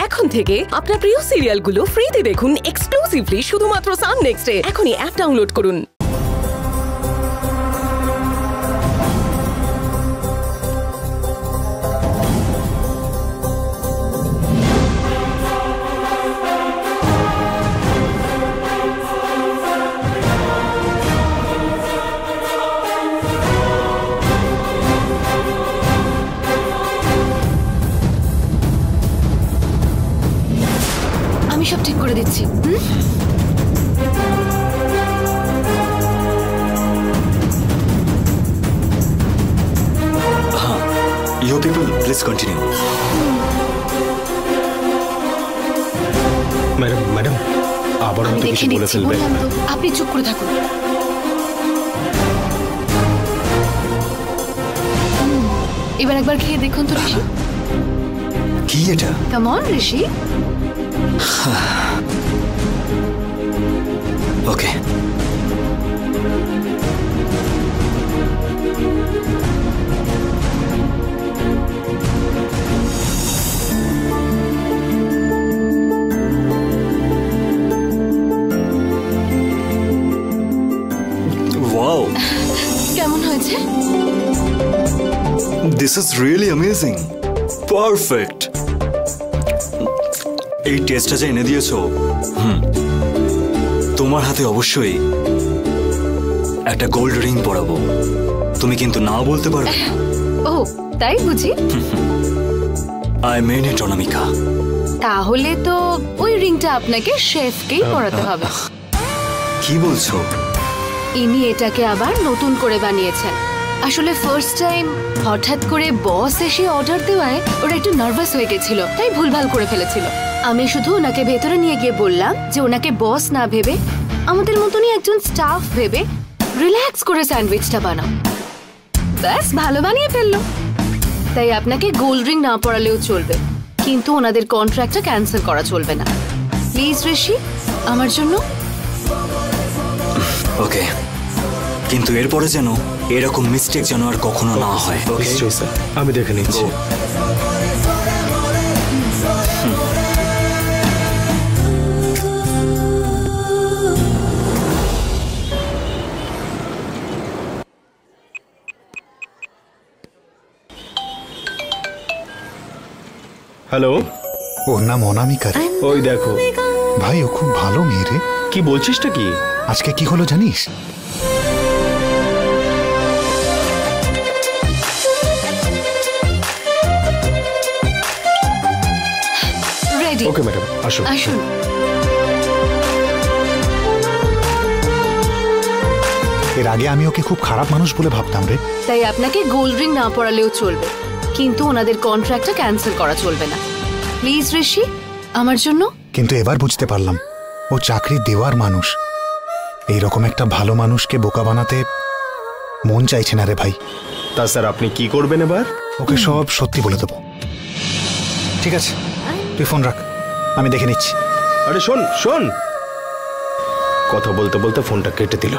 এখন থেকে আপনার প্রিয় সিরিয়ালগুলো ফ্রিতে দেখুন এক্সক্লুসিভলি শুধুমাত্র সান নেক্সটে। এখনই অ্যাপ ডাউনলোড করুন। আমি সব ঠিক করে দিচ্ছি। You people, please continue. Madam আবার আমি হয়তো দেখে কিছু বলে নিচ্ছি, ফেলবে। বললাম তো, আপনি চুপ করে থাকুন। এবার একবার খেয়ে দেখুন তো ঋষি। কি এটা? Come on Rishi. Okay. Wow, কেমন হয়েছে? This is really amazing, perfect. এই টেস্টটা যে এনে দিয়েছো, তোমার হাতে অবশ্যই একটা গোল্ড রিং পরাবো। তুমি কিন্তু না বলতে পারবে না। ও তাই বুঝি? আই মেন ইট অনামিকা। তাহলে তো ওই রিংটা আপনাকে শেফকেই পরাতে হবে। কি বলছো? ইনি এটাকে আবার নতুন করে বানিয়েছেন। আসলে ফার্স্ট টাইম হঠাৎ করে বস এসে অর্ডার দেওয়ায় ওরা একটু নার্ভাস হয়ে গেছিল, তাই ভুলভাল করে ফেলেছিল। আমি শুধু ওনাকে ভেতরে নিয়ে গিয়ে বললাম যে ওনাকে বস না ভেবে আমাদের মতনই একজন স্টাফ ভেবে রিল্যাক্স করে স্যান্ডউইচটা বানাও। ব্যাস ভালো বানিয়ে ফেললো। তাই আপনাকে গোল্ড রিং না পরালেও চলবে, কিন্তু ওনাদের কন্ট্রাক্টটা ক্যান্সেল করা চলবে না। প্লিজ ঋষি, আমার জন্য। ওকে, কিন্তু এরপরে যেন এরকম মিস্টেক যেন আর কখনো না হয়। নিশ্চয়ই স্যার, আমি দেখে নিচ্ছি। হ্যালো, ওর নাম অনামিকা রে। ওই দেখো ভাই, ও খুব ভালো মেয়ে রে। কি বলছিসটা কি? আজকে কি হলো জানিস? রেডি। ওকে ম্যাডাম, আসুন। আসুন। এর আগে আমি ওকে খুব খারাপ মানুষ বলে ভাবতাম রে। তাই আপনাকে গোল্ড রিং না পরালেও চলবে, কিন্তু ওনাদের কন্ট্রাক্টটা ক্যান্সেল করা চলবে না। প্লিজ ঋষি, আমার জন্য। কিন্তু এবার বুঝতে পারলাম ও চাকরি দেওয়ার মানুষ। এইরকম একটা ভালো মানুষকে বোকা বানাতে মন চাইছে না রে ভাই। তা স্যার আপনি কি করবেন এবার? ওকে সব সত্যি বলে দেবো। ঠিক আছে, তুই ফোন রাখ, আমি দেখে নিচ্ছি। আরে শোন, কথা বলতে বলতে ফোনটা কেটে দিল।